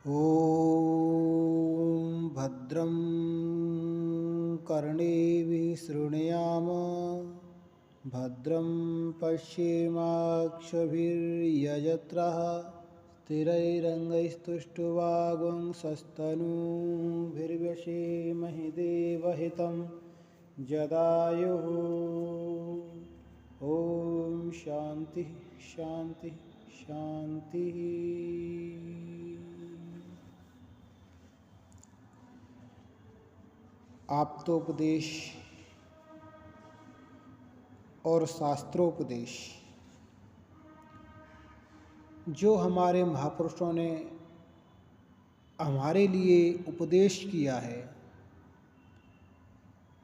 ॐ भद्रं कर्णेभिः शृणुयाम भद्रं पश्येमाक्षभिर्यजत्रः स्थिरैरङ्गैस्तुष्टुवागुंसस्तनूभिर्व्यसेमहि देवहितं जदायुः। ॐ शान्तिः शान्तिः शान्तिः। आप्तोपदेश और शास्त्रोपदेश जो हमारे महापुरुषों ने हमारे लिए उपदेश किया है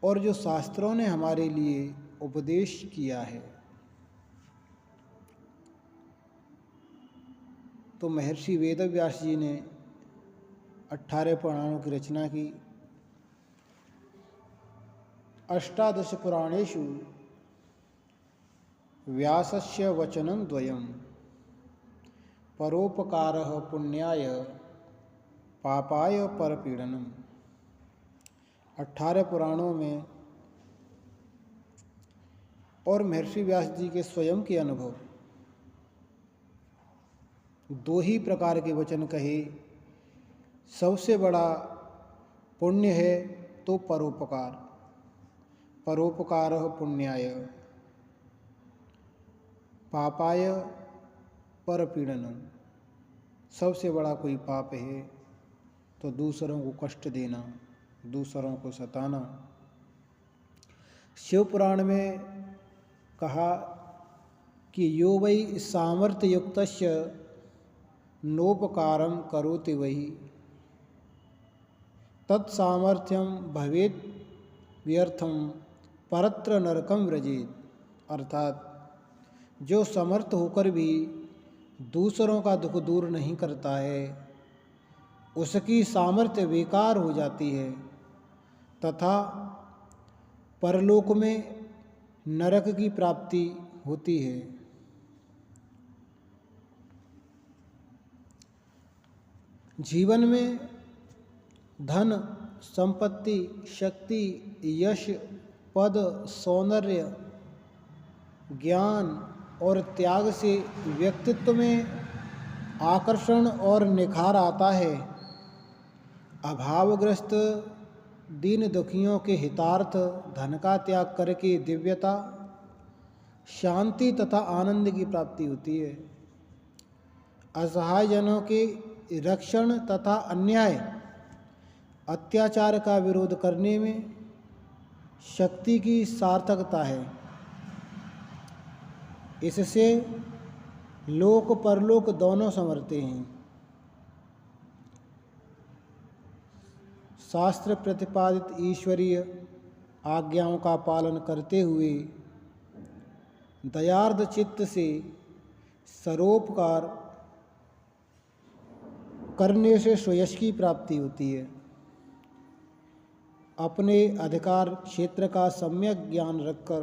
और जो शास्त्रों ने हमारे लिए उपदेश किया है, तो महर्षि वेदव्यास जी ने 18 पुराणों की रचना की। अष्टादश पुराणेषु व्यासस्य वचनं द्वयम् परोपकारः पुण्याय पापाय परपीडनम्। 18 पुराणों में और महर्षि व्यास जी के स्वयं के अनुभव दो ही प्रकार के वचन कहे। सबसे बड़ा पुण्य है तो परोपकार, परोपकारः पुण्याय, पापाय परपीडनम्। सबसे बड़ा कोई पाप है तो दूसरों को कष्ट देना, दूसरों को सताना। शिव पुराण में कहा कि यो वै सामर्थ्ययुक्तस्य नोपकारं करोति वही तत्सामर्थ्यं भवेत् व्यर्थम परत्र नरकम व्रजेत। अर्थात जो समर्थ होकर भी दूसरों का दुख दूर नहीं करता है, उसकी सामर्थ्य बेकार हो जाती है तथा परलोक में नरक की प्राप्ति होती है। जीवन में धन, संपत्ति, शक्ति, यश, पद, सौंदर्य, ज्ञान और त्याग से व्यक्तित्व में आकर्षण और निखार आता है। अभावग्रस्त दीन दुखियों के हितार्थ धन का त्याग करके दिव्यता, शांति तथा आनंद की प्राप्ति होती है। असहाय जनों के रक्षण तथा अन्याय अत्याचार का विरोध करने में शक्ति की सार्थकता है। इससे लोक परलोक दोनों संवरते हैं। शास्त्र प्रतिपादित ईश्वरीय आज्ञाओं का पालन करते हुए दयार्द चित्त से सरोपकार करने से स्वयश की प्राप्ति होती है। अपने अधिकार क्षेत्र का सम्यक ज्ञान रखकर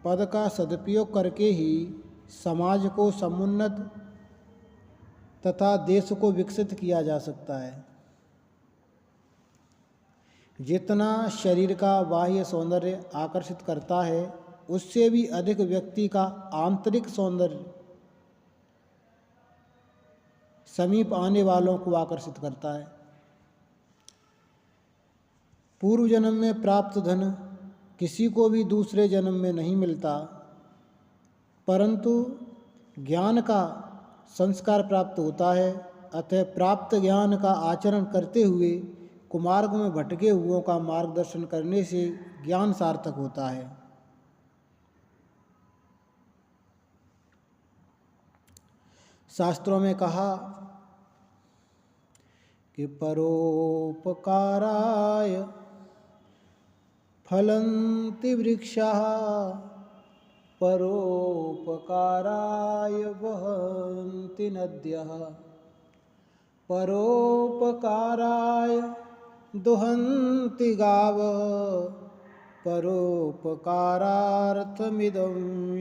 पद का सदुपयोग करके ही समाज को समुन्नत तथा देश को विकसित किया जा सकता है। जितना शरीर का बाह्य सौंदर्य आकर्षित करता है, उससे भी अधिक व्यक्ति का आंतरिक सौंदर्य समीप आने वालों को आकर्षित करता है। पूर्व जन्म में प्राप्त धन किसी को भी दूसरे जन्म में नहीं मिलता, परंतु ज्ञान का संस्कार प्राप्त होता है। अतः प्राप्त ज्ञान का आचरण करते हुए कुमार्ग में भटके हुओं का मार्गदर्शन करने से ज्ञान सार्थक होता है। शास्त्रों में कहा कि परोपकाराय फलन्ति वृक्षाः परोपकाराय वहन्ति नद्यः परोपकाराय दुहन्ति गावः परोपकारार्थमिदं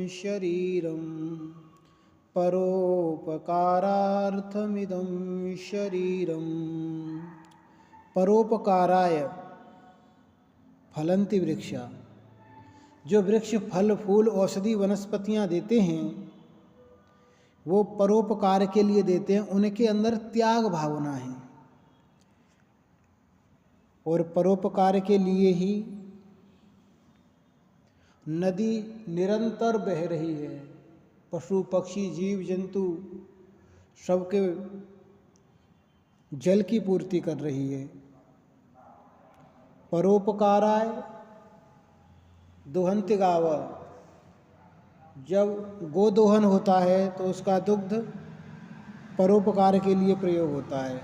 शरीरम् परोपकारार्थमिदं शरीरम। परोपकाराय फलन्ति वृक्षा। जो वृक्ष फल फूल औषधि वनस्पतियां देते हैं वो परोपकार के लिए देते हैं, उनके अंदर त्याग भावना है। और परोपकार के लिए ही नदी निरंतर बह रही है, पशु पक्षी जीव जंतु सबके जल की पूर्ति कर रही है। परोपकाराय दुहंति गाव। जब गोदोहन होता है तो उसका दुग्ध परोपकार के लिए प्रयोग होता है,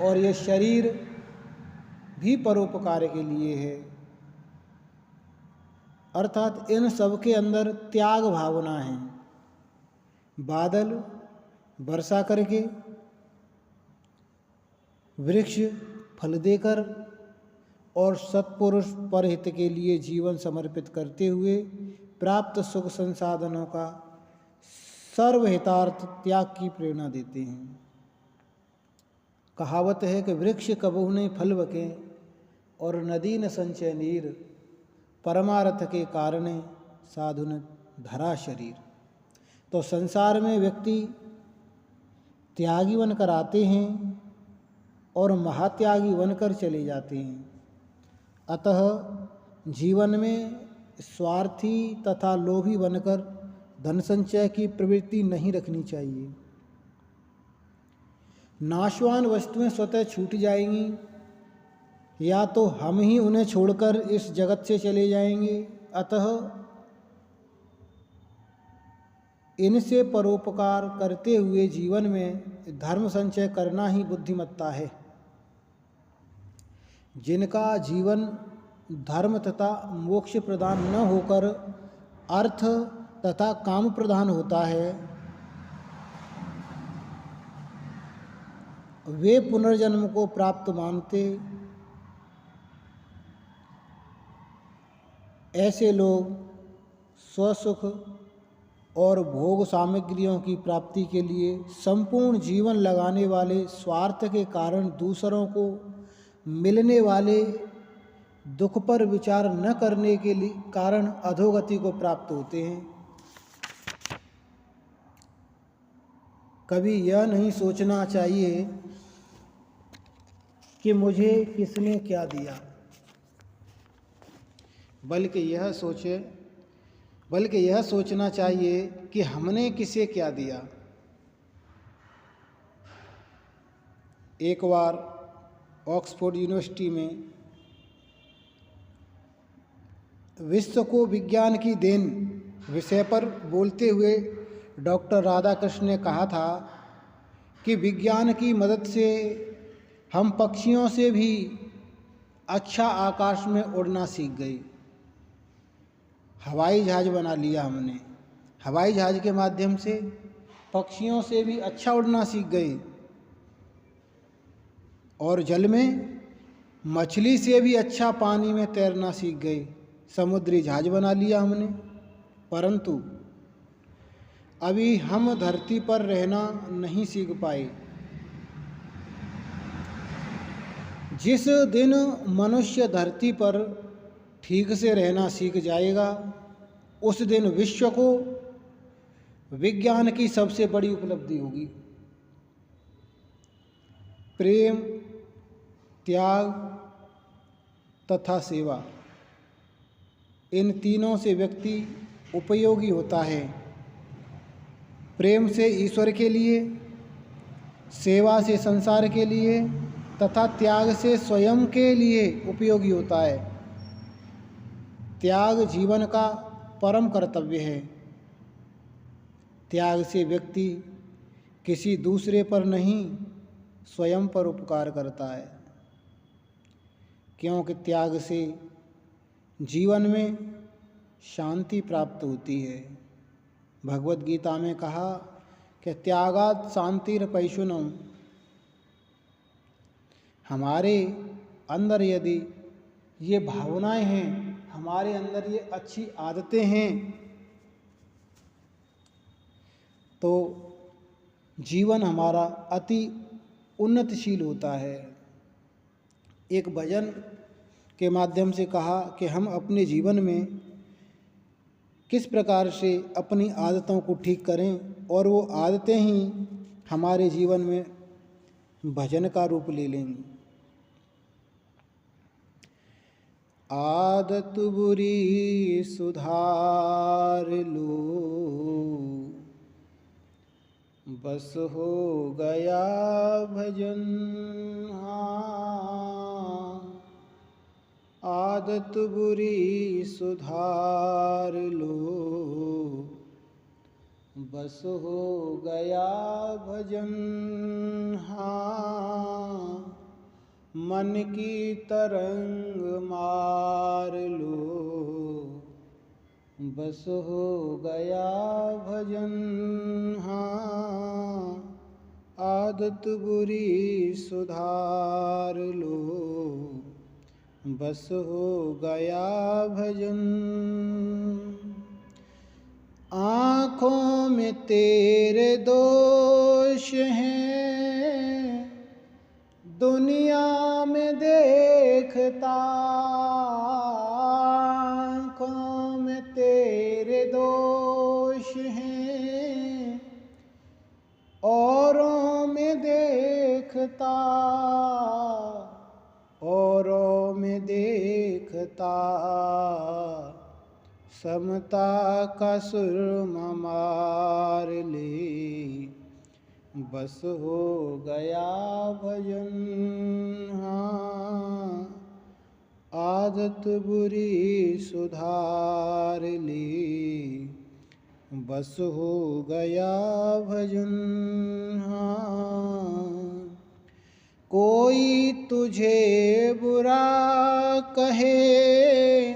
और ये शरीर भी परोपकार के लिए है। अर्थात इन सब के अंदर त्याग भावना है। बादल वर्षा करके, वृक्ष फल देकर और सत्पुरुष परहित के लिए जीवन समर्पित करते हुए प्राप्त सुख संसाधनों का सर्वहितार्थ त्याग की प्रेरणा देते हैं। कहावत है कि वृक्ष कबहु नहीं फल बके और नदी न संचय नीर, परमार्थ के कारणे साधु न धरा शरीर। तो संसार में व्यक्ति त्यागी बनकर आते हैं और महात्यागी बनकर चले जाते हैं। अतः जीवन में स्वार्थी तथा लोभी बनकर धन संचय की प्रवृत्ति नहीं रखनी चाहिए। नाशवान वस्तुएं स्वतः छूट जाएंगी, या तो हम ही उन्हें छोड़कर इस जगत से चले जाएंगे। अतः इनसे परोपकार करते हुए जीवन में धर्म संचय करना ही बुद्धिमत्ता है। जिनका जीवन धर्म तथा मोक्ष प्रदान न होकर अर्थ तथा काम प्रधान होता है, वे पुनर्जन्म को प्राप्त मानते। ऐसे लोग स्वसुख और भोग सामग्रियों की प्राप्ति के लिए संपूर्ण जीवन लगाने वाले स्वार्थ के कारण दूसरों को मिलने वाले दुख पर विचार न करने के लिए कारण अधोगति को प्राप्त होते हैं। कभी यह नहीं सोचना चाहिए कि मुझे किसने क्या दिया, बल्कि यह सोचना चाहिए कि हमने किसे क्या दिया। एक बार ऑक्सफोर्ड यूनिवर्सिटी में विश्व को विज्ञान की देन विषय पर बोलते हुए डॉक्टर राधाकृष्ण ने कहा था कि विज्ञान की मदद से हम पक्षियों से भी अच्छा आकाश में उड़ना सीख गए। हवाई जहाज बना लिया हमने, हवाई जहाज के माध्यम से पक्षियों से भी अच्छा उड़ना सीख गए, और जल में मछली से भी अच्छा पानी में तैरना सीख गए। समुद्री जहाज बना लिया हमने, परंतु अभी हम धरती पर रहना नहीं सीख पाए। जिस दिन मनुष्य धरती पर ठीक से रहना सीख जाएगा, उस दिन विश्व को विज्ञान की सबसे बड़ी उपलब्धि होगी। प्रेम, त्याग तथा सेवा, इन तीनों से व्यक्ति उपयोगी होता है। प्रेम से ईश्वर के लिए, सेवा से संसार के लिए तथा त्याग से स्वयं के लिए उपयोगी होता है। त्याग जीवन का परम कर्तव्य है। त्याग से व्यक्ति किसी दूसरे पर नहीं, स्वयं पर उपकार करता है, क्योंकि त्याग से जीवन में शांति प्राप्त होती है। भगवत गीता में कहा कि त्यागात् शांतिरपैशुनम्। हमारे अंदर यदि ये भावनाएं हैं, हमारे अंदर ये अच्छी आदतें हैं, तो जीवन हमारा अति उन्नतिशील होता है। एक भजन के माध्यम से कहा कि हम अपने जीवन में किस प्रकार से अपनी आदतों को ठीक करें और वो आदतें ही हमारे जीवन में भजन का रूप ले लेंगी। आदत बुरी सुधार लो, बस हो गया भजन। हाँ, आदत बुरी सुधार लो, बस हो गया भजन। हाँ, मन की तरंग मार लो, बस हो गया भजन। हाँ, आदत बुरी सुधार लो, बस हो गया भजन। आँखों में तेरे दोष हैं, दुनिया में देखता। आँखों में तेरे दोष हैं, औरों में देखता। औरों में देखता, समता का सुरमा मार ले, बस हो गया भजन। हाँ, आदत बुरी सुधार ले, बस हो गया भजन। हाँ, कोई तुझे बुरा कहे,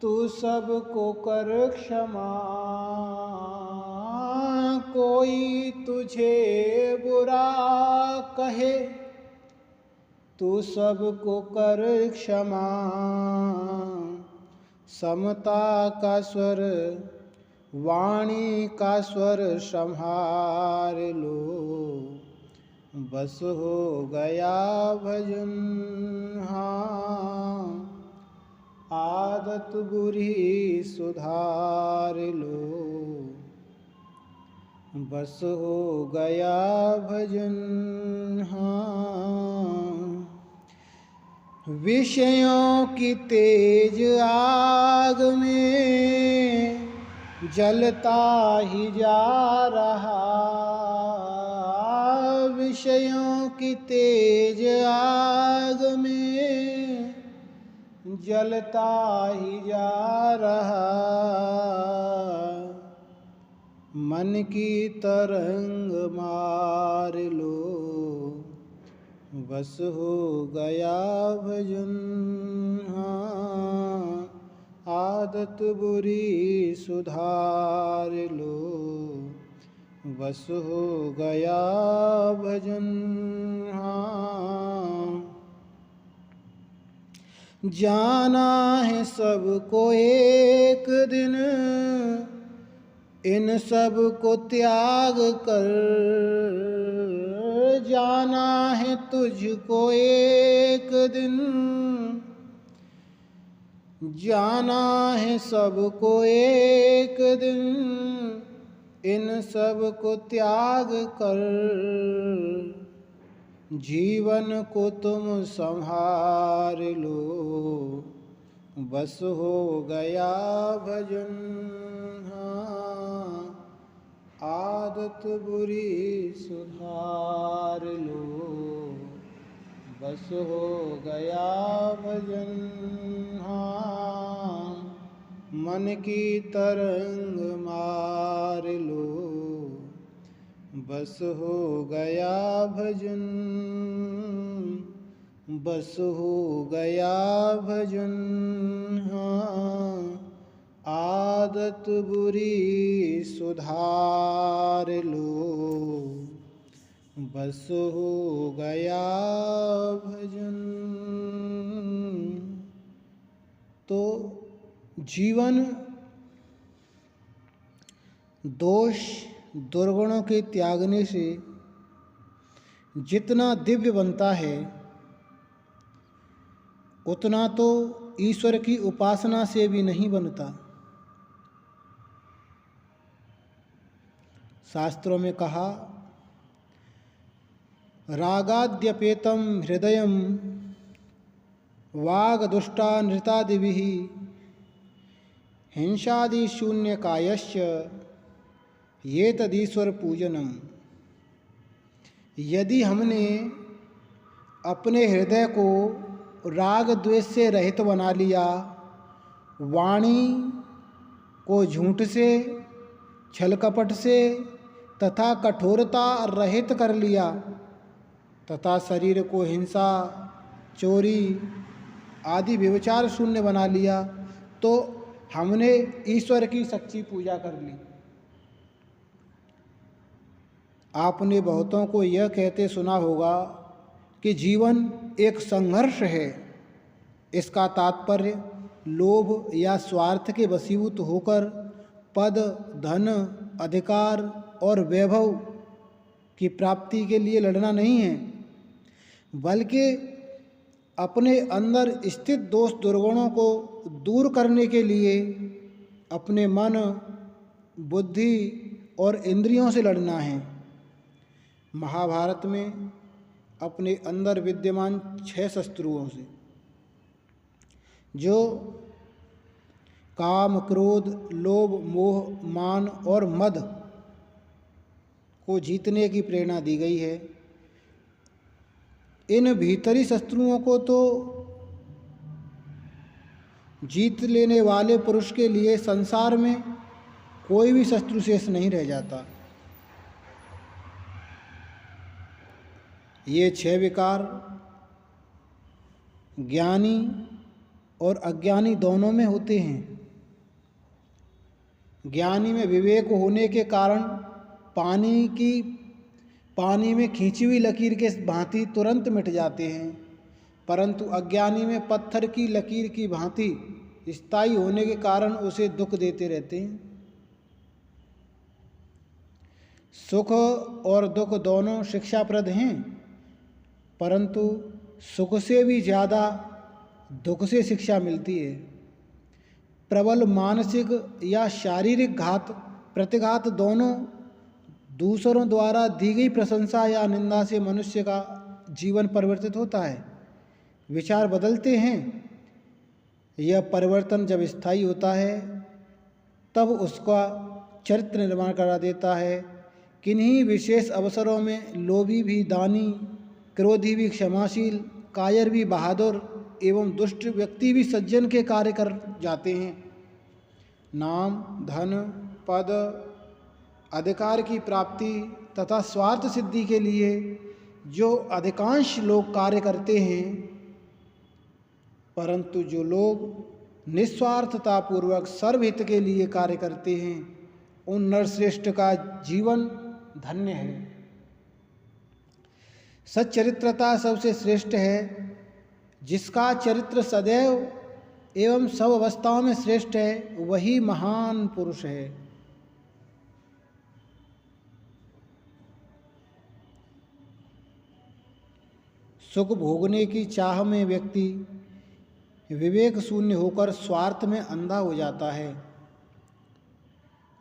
तू सबको कर क्षमा। कोई तुझे बुरा कहे, तू सबको कर क्षमा। समता का स्वर, वाणी का स्वर संभार लो, बस हो गया भजन। हाँ, आदत बुरी सुधार लो, बस हो गया भजन। हाँ, विषयों की तेज आग में जलता ही जा रहा। विषयों की तेज आग में जलता ही जा रहा। मन की तरंग मार लो, बस हो गया भजन। हाँ, आदत बुरी सुधार लो, बस हो गया भजन। हाँ, जाना है सबको एक दिन, इन सब को त्याग कर। जाना है तुझको एक दिन, जाना है सबको एक दिन, इन सब को त्याग कर। जीवन को तुम संभार लो, बस हो गया भजन। हाँ, आदत बुरी सुधार लो, बस हो गया भजन। हाँ, मन की तरंग मार लो, बस हो गया भजन। बस हो गया भजन। हाँ, आदत बुरी सुधार लो, बस हो गया भजन। तो जीवन दोष दुर्गुणों के त्यागने से जितना दिव्य बनता है उतना तो ईश्वर की उपासना से भी नहीं बनता। शास्त्रों में कहा, रागाद्यपेतम हृदयम वागदुष्टा नृतादिभिः हिंसादि शून्य कायश्च ये तदीश्वर पूजनम। यदि हमने अपने हृदय को राग द्वेष से रहित बना लिया, वाणी को झूठ से, छल कपट से तथा कठोरता रहित कर लिया तथा शरीर को हिंसा, चोरी आदि व्यभिचार शून्य बना लिया, तो हमने ईश्वर की सच्ची पूजा कर ली। आपने बहुतों को यह कहते सुना होगा कि जीवन एक संघर्ष है। इसका तात्पर्य लोभ या स्वार्थ के वशीभूत होकर पद, धन, अधिकार और वैभव की प्राप्ति के लिए लड़ना नहीं है, बल्कि अपने अंदर स्थित दोष दुर्गुणों को दूर करने के लिए अपने मन, बुद्धि और इंद्रियों से लड़ना है। महाभारत में अपने अंदर विद्यमान 6 शत्रुओं से, जो काम, क्रोध, लोभ, मोह, मान और मद को जीतने की प्रेरणा दी गई है। इन भीतरी शत्रुओं को तो जीत लेने वाले पुरुष के लिए संसार में कोई भी शत्रु शेष नहीं रह जाता। ये 6 विकार ज्ञानी और अज्ञानी दोनों में होते हैं। ज्ञानी में विवेक होने के कारण पानी में खींची हुई लकीर के भांति तुरंत मिट जाते हैं, परंतु अज्ञानी में पत्थर की लकीर की भांति स्थायी होने के कारण उसे दुख देते रहते हैं। सुख और दुख दोनों शिक्षाप्रद हैं, परंतु सुख से भी ज़्यादा दुख से शिक्षा मिलती है। प्रबल मानसिक या शारीरिक घात प्रतिघात दोनों दूसरों द्वारा दी गई प्रशंसा या निंदा से मनुष्य का जीवन परिवर्तित होता है। विचार बदलते हैं। यह परिवर्तन जब स्थायी होता है तब उसका चरित्र निर्माण करा देता है। किन्हीं विशेष अवसरों में लोभी भी दानी, क्रोधी भी क्षमाशील, कायर भी बहादुर एवं दुष्ट व्यक्ति भी सज्जन के कार्य कर जाते हैं। नाम, धन, पद, अधिकार की प्राप्ति तथा स्वार्थ सिद्धि के लिए जो अधिकांश लोग कार्य करते हैं, परंतु जो लोग निस्वार्थतापूर्वक सर्वहित के लिए कार्य करते हैं, उन नरश्रेष्ठ का जीवन धन्य है। सच्चरित्रता सबसे श्रेष्ठ है। जिसका चरित्र सदैव एवं सब अवस्थाओं में श्रेष्ठ है, वही महान पुरुष है। सुख भोगने की चाह में व्यक्ति विवेक शून्य होकर स्वार्थ में अंधा हो जाता है।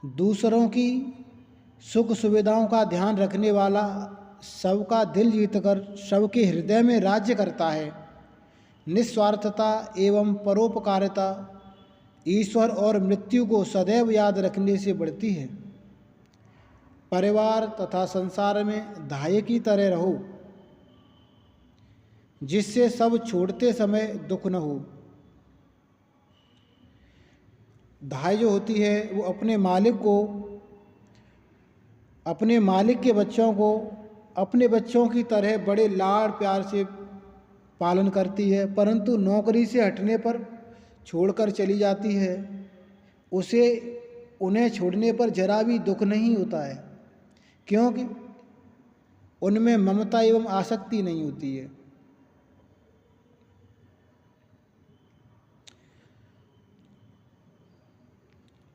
दूसरों की सुख सुविधाओं का ध्यान रखने वाला सबका दिल जीतकर सबके हृदय में राज्य करता है। निस्वार्थता एवं परोपकारिता ईश्वर और मृत्यु को सदैव याद रखने से बढ़ती है। परिवार तथा संसार में धाये की तरह रहो, जिससे सब छोड़ते समय दुख न हो। धाय जो होती है वो अपने मालिक को, अपने मालिक के बच्चों को अपने बच्चों की तरह बड़े लाड़ प्यार से पालन करती है, परंतु नौकरी से हटने पर छोड़कर चली जाती है। उसे उन्हें छोड़ने पर जरा भी दुख नहीं होता है, क्योंकि उनमें ममता एवं आसक्ति नहीं होती है।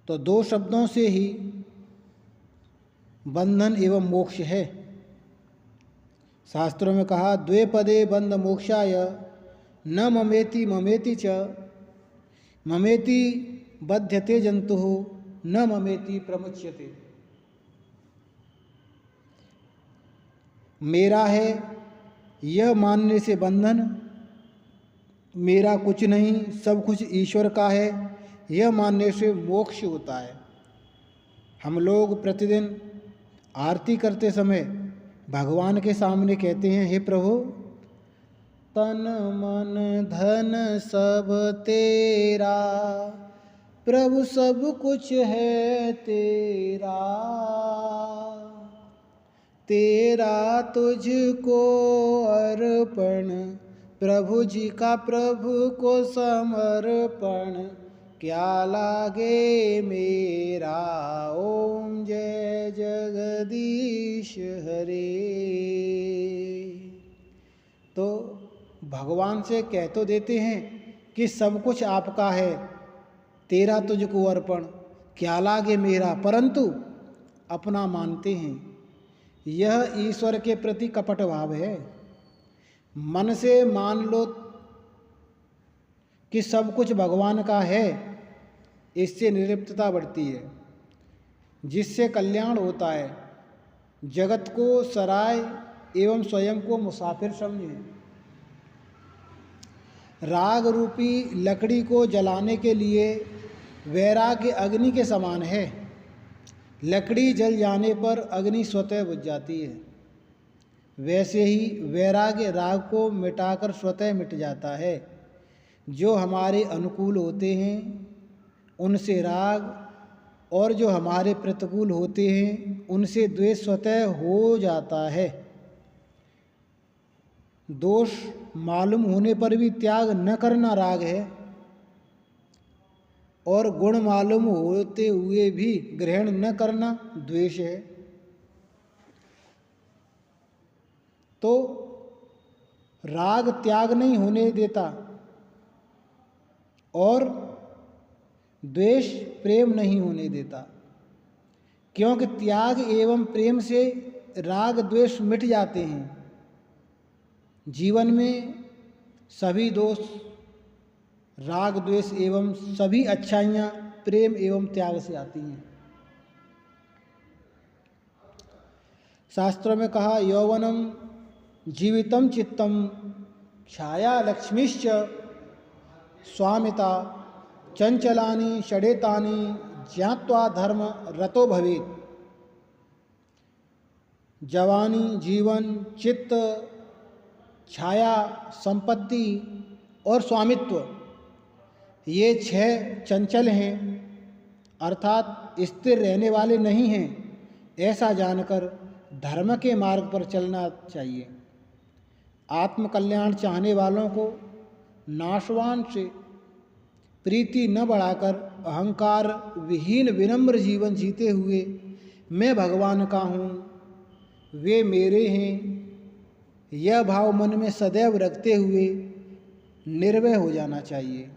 तो 2 शब्दों से ही बंधन एवं मोक्ष है। शास्त्रों में कहा द्वे पदे बंध मोक्षाय न ममेति ममेति च ममेति बध्यते जंतु न ममेति प्रमुच्यते। मेरा है यह मानने से बंधन, मेरा कुछ नहीं सब कुछ ईश्वर का है यह मानने से मोक्ष होता है। हम लोग प्रतिदिन आरती करते समय भगवान के सामने कहते हैं, हे प्रभु तन मन धन सब तेरा, प्रभु सब कुछ है तेरा, तेरा तुझको अर्पण, प्रभु जी का प्रभु को समर्पण, क्या लागे मेरा ओम जय जगदीश हरे। तो भगवान से कह तो देते हैं कि सब कुछ आपका है, तेरा तुझको अर्पण, क्या लागे मेरा, परंतु अपना मानते हैं। यह ईश्वर के प्रति कपट भाव है। मन से मान लो कि सब कुछ भगवान का है, इससे निर्लिप्तता बढ़ती है, जिससे कल्याण होता है। जगत को सराय एवं स्वयं को मुसाफिर समझें। राग रूपी लकड़ी को जलाने के लिए वैराग्य अग्नि के समान है। लकड़ी जल जाने पर अग्नि स्वतः बुझ जाती है, वैसे ही वैराग्य राग को मिटाकर स्वतः मिट जाता है। जो हमारे अनुकूल होते हैं उनसे राग, और जो हमारे प्रतिकूल होते हैं उनसे द्वेष स्वतः हो जाता है। दोष मालूम होने पर भी त्याग न करना राग है, और गुण मालूम होते हुए भी ग्रहण न करना द्वेष है। तो राग त्याग नहीं होने देता और द्वेष प्रेम नहीं होने देता, क्योंकि त्याग एवं प्रेम से राग द्वेष मिट जाते हैं। जीवन में सभी दोष राग द्वेष एवं सभी अच्छाइयाँ प्रेम एवं त्याग से आती हैं। शास्त्रों में कहा यौवनम जीवितम चित्तम छाया लक्ष्मीश्च स्वामिता चंचलानि षडेतानि ज्ञात्वा धर्म रतो भवेत्। जवानी, जीवन, चित्त, छाया, संपत्ति और स्वामित्व, ये 6 चंचल हैं, अर्थात स्थिर रहने वाले नहीं हैं। ऐसा जानकर धर्म के मार्ग पर चलना चाहिए। आत्मकल्याण चाहने वालों को नाशवान से प्रीति न बढ़ाकर अहंकार विहीन विनम्र जीवन जीते हुए मैं भगवान का हूँ, वे मेरे हैं, यह भाव मन में सदैव रखते हुए निर्भय हो जाना चाहिए।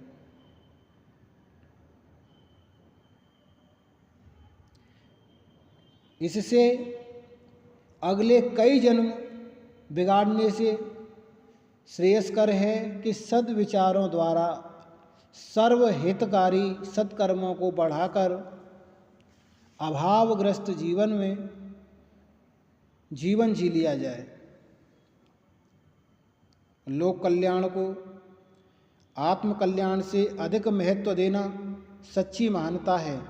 इससे अगले कई जन्म बिगाड़ने से श्रेयस्कर है कि सद्विचारों द्वारा सर्वहितकारी सत्कर्मों को बढ़ाकर अभावग्रस्त जीवन में जीवन जी लिया जाए। लोक कल्याण को आत्मकल्याण से अधिक महत्व देना सच्ची महानता है।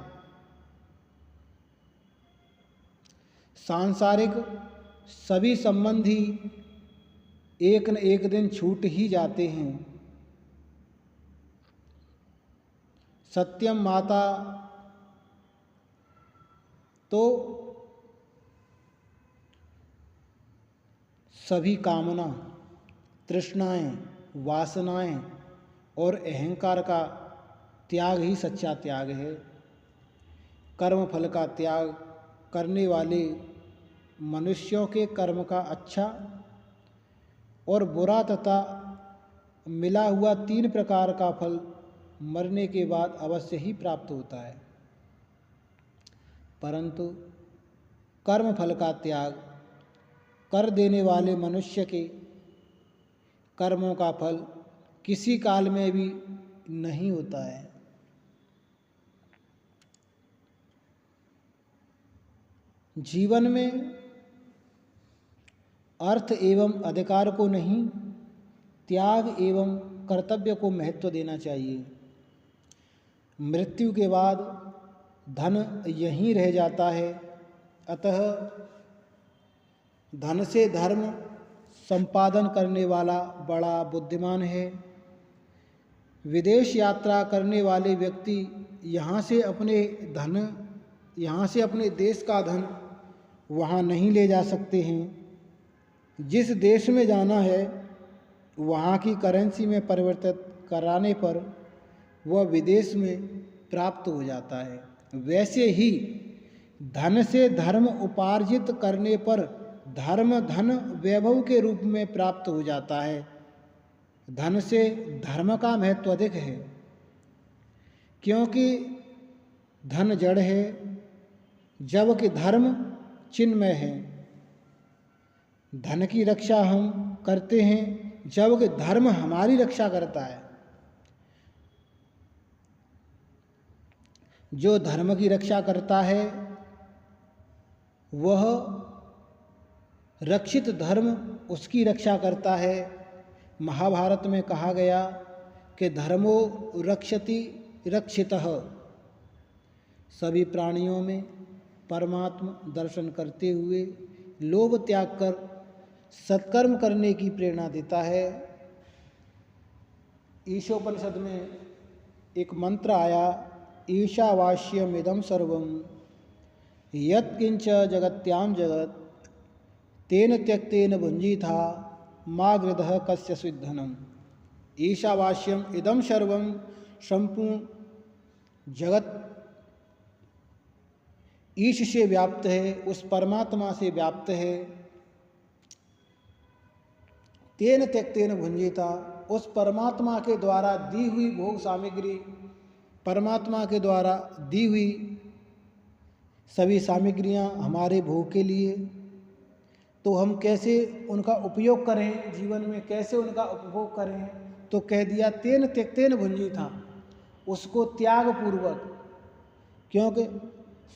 सांसारिक सभी संबंधी एक न एक दिन छूट ही जाते हैं। सत्यम माता तो सभी कामना, तृष्णाएं, वासनाएं और अहंकार का त्याग ही सच्चा त्याग है। कर्म फल का त्याग करने वाले मनुष्यों के कर्म का अच्छा और बुरा तथा मिला हुआ 3 प्रकार का फल मरने के बाद अवश्य ही प्राप्त होता है। परंतु कर्म फल का त्याग, कर देने वाले मनुष्य के कर्मों का फल किसी काल में भी नहीं होता है। जीवन में अर्थ एवं अधिकार को नहीं, त्याग एवं कर्तव्य को महत्व देना चाहिए। मृत्यु के बाद धन यहीं रह जाता है, अतः धन से धर्म संपादन करने वाला बड़ा बुद्धिमान है। विदेश यात्रा करने वाले व्यक्ति यहाँ से अपने देश का धन वहाँ नहीं ले जा सकते हैं। जिस देश में जाना है वहाँ की करेंसी में परिवर्तित कराने पर वह विदेश में प्राप्त हो जाता है। वैसे ही धन से धर्म उपार्जित करने पर धर्म धन वैभव के रूप में प्राप्त हो जाता है। धन से धर्म का महत्व अधिक है, क्योंकि धन जड़ है जबकि धर्म चिन्मय है। धन की रक्षा हम करते हैं जबकि धर्म हमारी रक्षा करता है। जो धर्म की रक्षा करता है वह रक्षित धर्म उसकी रक्षा करता है। महाभारत में कहा गया कि धर्मो रक्षति रक्षितः। सभी प्राणियों में परमात्मा दर्शन करते हुए लोभ त्याग कर सत्कर्म करने की प्रेरणा देता है। ईशोपनिषद में एक मंत्र आया, ईशावास्यमिदं सर्वं यत्किंच जगत्यां जगत् तेन त्यक्तेन भुञ्जीथा मा गृधः कस्य स्विद्धनम्। ईशावास्यम इदं सर्वं, संपूर्ण जगत ईश से व्याप्त है, उस परमात्मा से व्याप्त है। तेन त्यक्तेन भुञ्जीता, उस परमात्मा के द्वारा दी हुई भोग सामग्री, परमात्मा के द्वारा दी हुई सभी सामग्रियां हमारे भोग के लिए, तो हम कैसे उनका उपयोग करें, जीवन में कैसे उनका उपभोग करें, तो कह दिया तेन त्यक्तेन भुञ्जीता, उसको त्याग पूर्वक। क्योंकि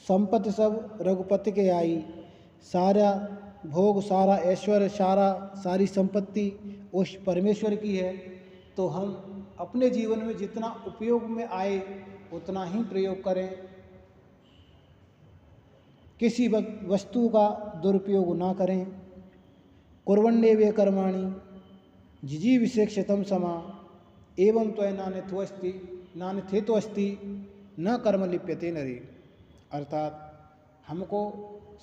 संपत्ति सब रघुपति के आई, सारा भोग, सारा ऐश्वर्य, सारी संपत्ति उस परमेश्वर की है। तो हम अपने जीवन में जितना उपयोग में आए उतना ही प्रयोग करें, किसी वस्तु का दुरुपयोग ना करें। कुर्वन्नेवे कर्माणि जिजीविषेक्षतम समा एवं त्वय नान्यथेतोऽस्ति न कर्म लिप्यते नरे। अर्थात हमको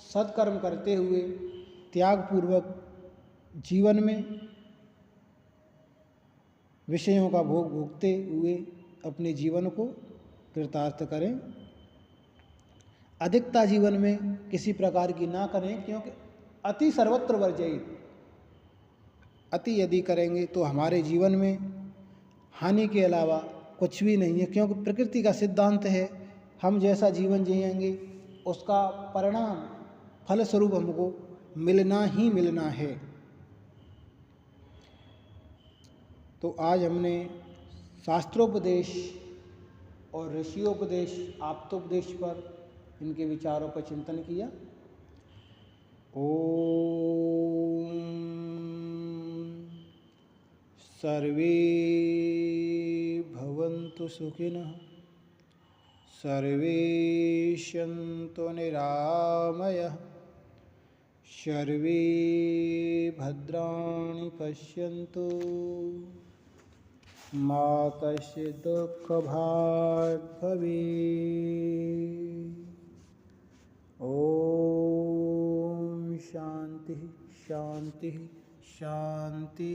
सत्कर्म करते हुए त्याग पूर्वक जीवन में विषयों का भोग भोगते हुए अपने जीवन को कृतार्थ करें। अधिकता जीवन में किसी प्रकार की ना करें, क्योंकि अति सर्वत्र वर्जयित। अति यदि करेंगे तो हमारे जीवन में हानि के अलावा कुछ भी नहीं है, क्योंकि प्रकृति का सिद्धांत है हम जैसा जीवन जिएंगे उसका परिणाम फलस्वरूप हमको मिलना ही मिलना है। तो आज हमने शास्त्रोपदेश और ऋषियोपदेश, आप्तोपदेश पर इनके विचारों पर चिंतन किया। ओम सर्वे भवन्तु सुखिनः, सर्वे सन्तु निरामयः, सर्वे भद्राणि पश्यन्तु, मा कश्चित् दुःखभाग् भवेत्। ओम शांति शांति शांति।